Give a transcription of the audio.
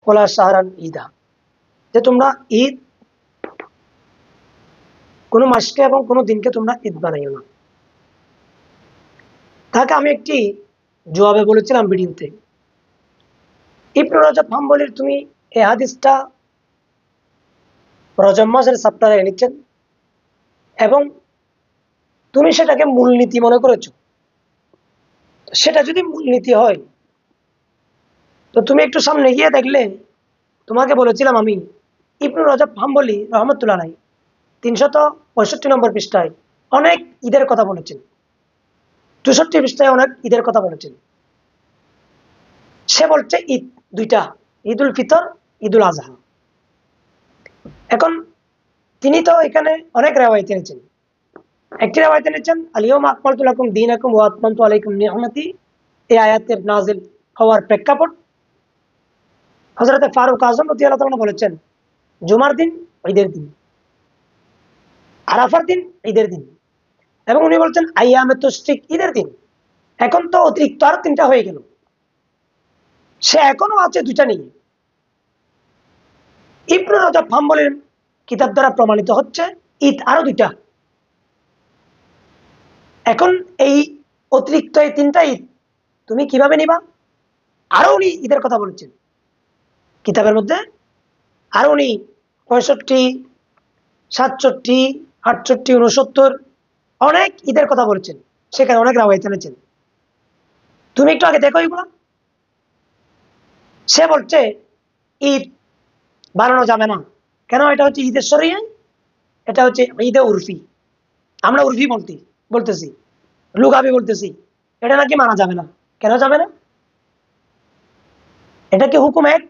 OLA শাহরান ঈদা, যে তোমরা ঈদ কোনো মাসকে এবং কোনো দিনকে তোমরা ঈদ বানাইও না। তাকে আমি একটি জবাবে বলেছিলাম ভিডিওতে, ইবনে রজব হাম্বলির তুমি এই হাদিসটা রজব মাসের সপ্তাহে এনেছেন এবং তুমি সেটাকে মূলনীতি মনে করেছো। সেটা যদি মূলনীতি হয় তো তুমি একটু সামনে গিয়ে দেখলে, তোমাকে বলেছিলাম আমি, ইবনে রজব হাম্বলি রহমতুল্লাহ আলাইহি 365 নম্বর পৃষ্ঠায় অনেক ঈদের কথা বলেছেন, 64 পৃষ্ঠায় অনেক ঈদের কথা বলেছেন। সে বলছে ঈদ দুইটা, ঈদ উল ফিতর, ঈদ উল আজহা। এখন তিনি তো এখানে অনেক রেওয়ায়েত এনেছেন। একটি রেওয়ায়েত এনেছেন আলিয়াউমা আকমালতু লাকুম দীনাকুম ওয়া আতমামতু আলাইকুম নি'মাতি, এই আয়াতের নাজিল হওয়ার প্রেক্ষাপট, হযরত ফারুক আযম রাদিয়াল্লাহু তাআলা বলেছেন জুমার দিন ঈদের দিন, আরাফার দিন ঈদের দিন, এবং উনি বলছেন আইয়ামে তাশরিক ঈদের দিন। এখন তো অতিরিক্ত আর তিনটা হয়ে গেল, সে এখনো আছে দুইটা নিয়ে। ইবনে রজব হাম্বলির কিতাব দ্বারা প্রমাণিত হচ্ছে ঈদ আরো দুইটা। এখন এই অতিরিক্ত এই তিনটা ঈদ তুমি কিভাবে নিবা? আরো উনি ঈদের কথা বলেছেন কিতাবের মধ্যে, আরো উনি 65, 67, 68, 69 অনেক ঈদের কথা বলেছেন, সেখানে অনেক রাওয়ায়াত এনেছেন। তুমি একটু আগে দেখো এগুলো। সে বলছে ঈদ বানানো যাবে না, কেন? এটা হচ্ছে ঈদের শরিয়া, এটা হচ্ছে ঈদে উরফি। আমরা উরফি বলতেছি, লুগাবি বলতেছি, এটা নাকি মানা যাবে না। কেন যাবে না? এটা কি হুকুম এক?